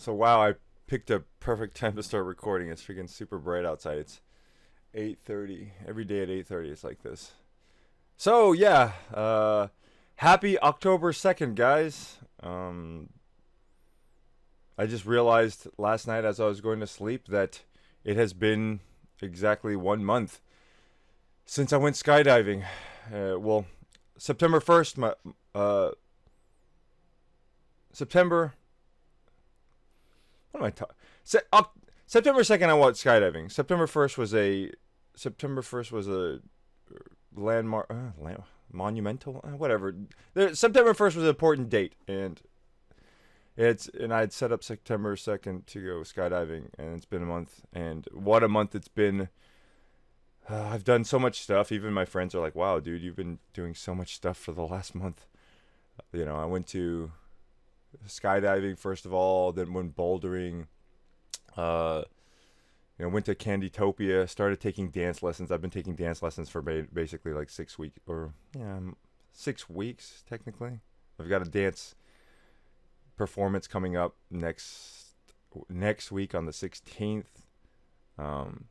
So wow, I picked a perfect time to start recording. It's freaking super bright outside. It's 8:30. Every day at 8:30 it's like this. So yeah, happy October 2nd, guys. I just realized last night as I was going to sleep that it has been exactly 1 month since I went skydiving. Well, September 1st, uh, September. What am I talking? September 2nd, I went skydiving. September 1st was a landmark, monumental, whatever. September 1st was an important date, and I had set up September 2nd to go skydiving, and it's been a month, and what a month it's been. I've done so much stuff. Even my friends are like, "Wow, dude, you've been doing so much stuff for the last month." I went to skydiving first of all, then went bouldering. Uh, went to Candytopia, started taking dance lessons. I've been taking dance lessons for basically like 6 weeks, or 6 weeks technically. I've got a dance performance coming up next week on the 16th. Um,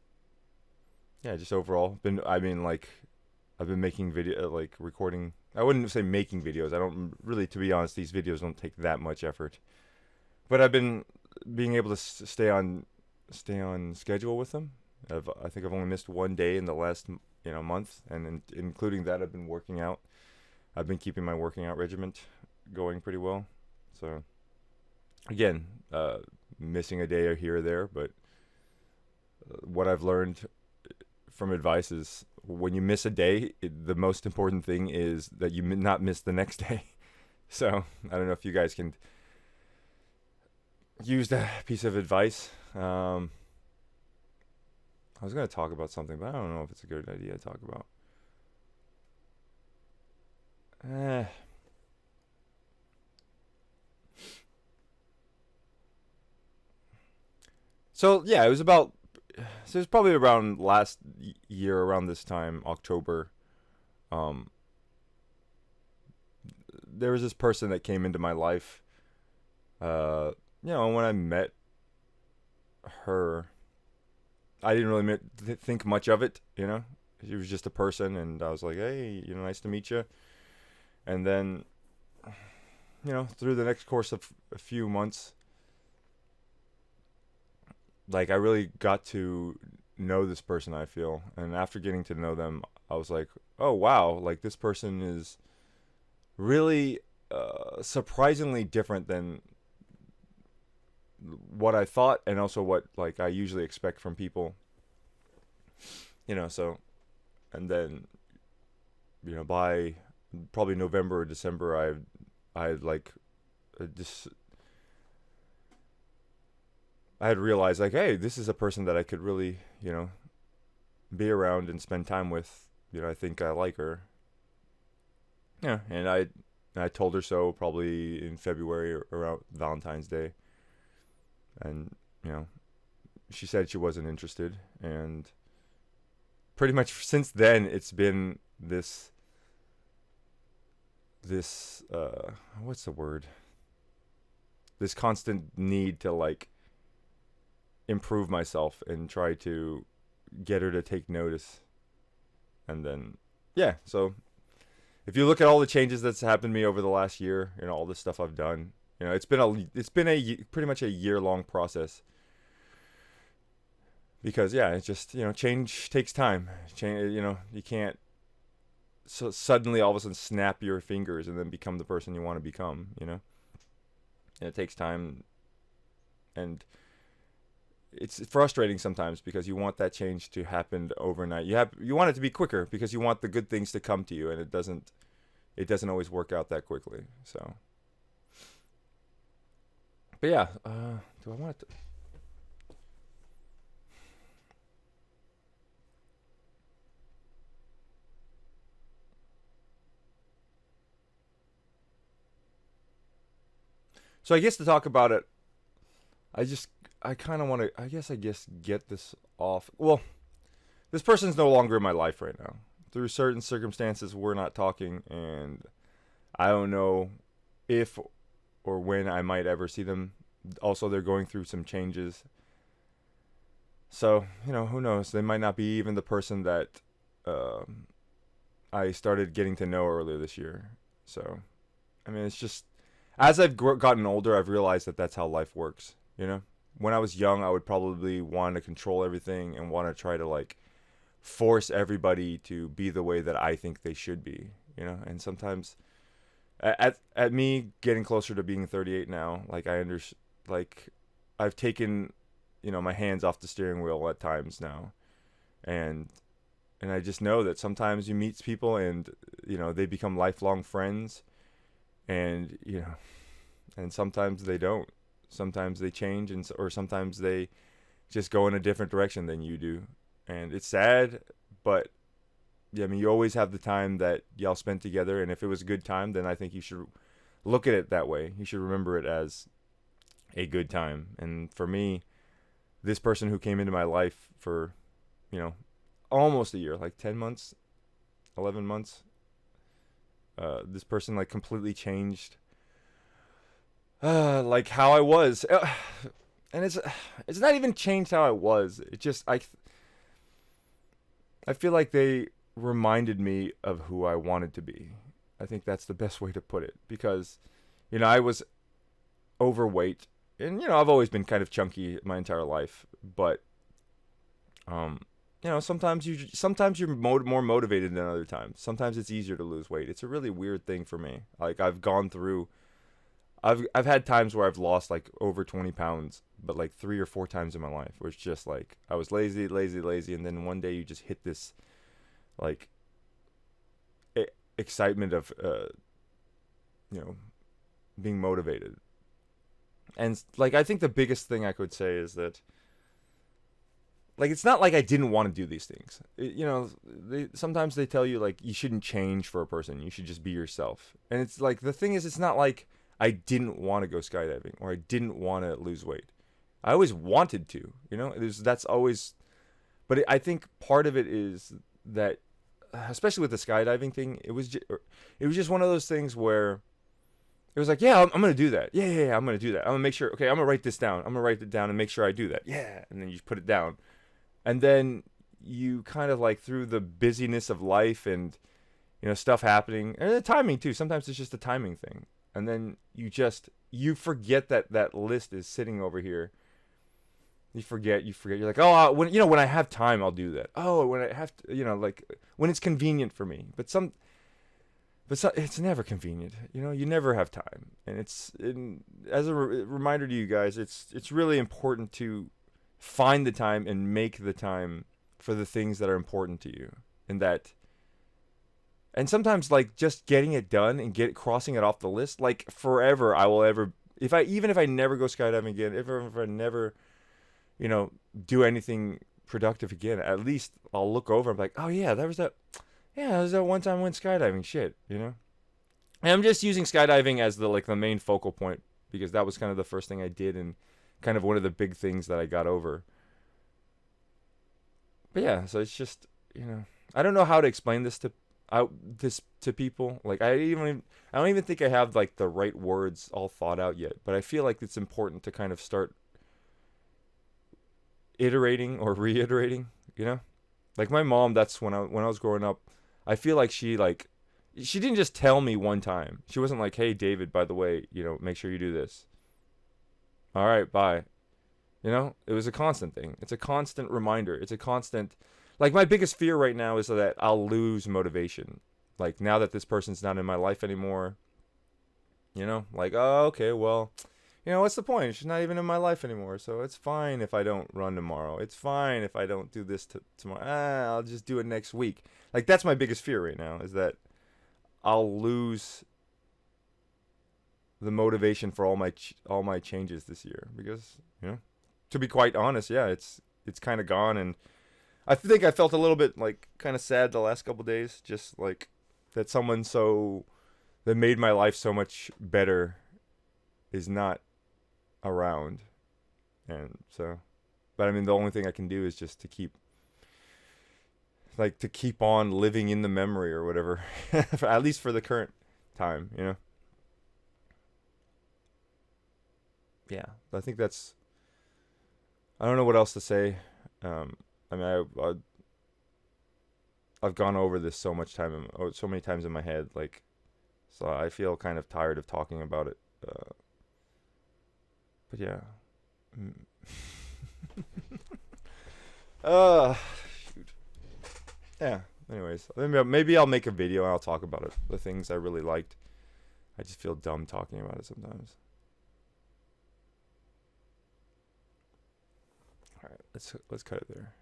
yeah, just overall I've been making video, like recording. I wouldn't say making videos. I don't really, to be honest, these videos don't take that much effort. But I've been being able to stay on schedule with them. I think I've only missed one day in the last month, and including that, I've been working out. I've been keeping my working out regiment going pretty well. So again, missing a day or here or there, but what I've learned from advice is when you miss a day, the most important thing is that you not miss the next day. So I don't know if you guys can use that piece of advice. I was going to talk about something, but I don't know if it's a good idea to talk about. So yeah, it was probably around last year, around this time, October. Um, there was this person that came into my life. When I met her, I didn't really think much of it. She was just a person, and I was like, hey, nice to meet you. And then, through the next course of a few months, like I really got to know this person, I feel. And after getting to know them, I was like, oh wow, like this person is really surprisingly different than what I thought, and also what like I usually expect from people. So, and then by probably November or December, I like just I had realized, like, hey, this is a person that I could really be around and spend time with. I think I like her. Yeah, and I told her so probably in February or around Valentine's Day, and she said she wasn't interested, and pretty much since then it's been this what's the word, this constant need to like improve myself and try to get her to take notice. And then so if you look at all the changes that's happened to me over the last year, all the stuff I've done, it's been a pretty much a year-long process, because it's just change takes time. Change, you can't suddenly all of a sudden snap your fingers and then become the person you want to become. And it takes time, and it's frustrating sometimes because you want that change to happen overnight. You want it to be quicker because you want the good things to come to you, and it doesn't always work out that quickly. So, but yeah, do I want it to? So I guess to talk about it, I kind of want to. I guess get this off. Well, this person's no longer in my life right now. Through certain circumstances, we're not talking, and I don't know if or when I might ever see them Also, they're going through some changes. So, who knows? They might not be even the person that I started getting to know earlier this year. So, I mean, it's just, as I've gotten older, I've realized that that's how life works, When I was young, I would probably want to control everything and want to try to, like, force everybody to be the way that I think they should be, And sometimes, at me getting closer to being 38 now, like, like, I've taken, my hands off the steering wheel at times now, and I just know that sometimes you meet people and they become lifelong friends, and and sometimes they don't. Sometimes they change, or sometimes they just go in a different direction than you do, and it's sad, but yeah, I mean, you always have the time that y'all spent together, and if it was a good time, then I think you should look at it that way. You should remember it as a good time. And for me, this person who came into my life for, almost a year, like 10 months, 11 months, this person, like, completely changed, like, how I was. And it's not even changed how I was. It just, I feel like they reminded me of who I wanted to be. I think that's the best way to put it, because, I was overweight, and I've always been kind of chunky my entire life, but sometimes you're more motivated than other times. Sometimes it's easier to lose weight. It's a really weird thing for me. Like, I've had times where I've lost, like, over 20 pounds, but, like, 3 or 4 times in my life where it's just like I was lazy, and then one day you just hit this, like, excitement of being motivated. And, like, I think the biggest thing I could say is that, like, it's not like I didn't want to do these things. Sometimes they tell you, like, you shouldn't change for a person. You should just be yourself. And it's like, the thing is, it's not like I didn't want to go skydiving or I didn't want to lose weight. I always wanted to, that's always, but I think part of it is that, especially with the skydiving thing, it was just one of those things where it was like, yeah, I'm going to do that. Yeah, I'm going to do that. I'm going to make sure, okay, I'm going to write this down. I'm going to write it down and make sure I do that. Yeah. And then you put it down. And then you kind of, like, through the busyness of life and, stuff happening, and the timing too. Sometimes it's just a timing thing. And then you forget that list is sitting over here. You forget. You're like, oh, when I have time, I'll do that. Oh, when I have to, like, when it's convenient for me. But it's never convenient. You never have time. And as a reminder to you guys, it's really important to find the time and make the time for the things that are important to you. And sometimes, like, just getting it done and crossing it off the list, like, forever I will ever, if I never go skydiving again, if I never, do anything productive again, at least I'll look over and be like, oh yeah, that was that one time I went skydiving, shit, And I'm just using skydiving as the main focal point, because that was kind of the first thing I did and kind of one of the big things that I got over. But yeah, so it's just, I don't know how to explain this to people. Like, I don't even think I have, like, the right words all thought out yet, but I feel like it's important to kind of start iterating or reiterating, Like, my mom, that's when I was growing up, I feel like she didn't just tell me one time. She wasn't like, hey, David, by the way, make sure you do this. All right, bye. It was a constant thing. It's a constant reminder. It's a constant, like, my biggest fear right now is that I'll lose motivation. Like, now that this person's not in my life anymore, like, oh, okay, well, what's the point? She's not even in my life anymore, so it's fine if I don't run tomorrow. It's fine if I don't do this tomorrow. I'll just do it next week. Like, that's my biggest fear right now, is that I'll lose the motivation for all my changes this year, because, to be quite honest, yeah, it's kind of gone. And I think I felt a little bit, like, kind of sad the last couple days, just like that someone that made my life so much better is not around. And so, but I mean, the only thing I can do is just to keep on living in the memory or whatever, at least for the current time, yeah, I think that's. I don't know what else to say. I mean, I've gone over this so much time, so many times in my head, like, so I feel kind of tired of talking about it. But yeah. Mm. uh, Shoot. Yeah. Anyways, maybe I'll make a video and I'll talk about it. The things I really liked. I just feel dumb talking about it sometimes. All right, let's cut it there.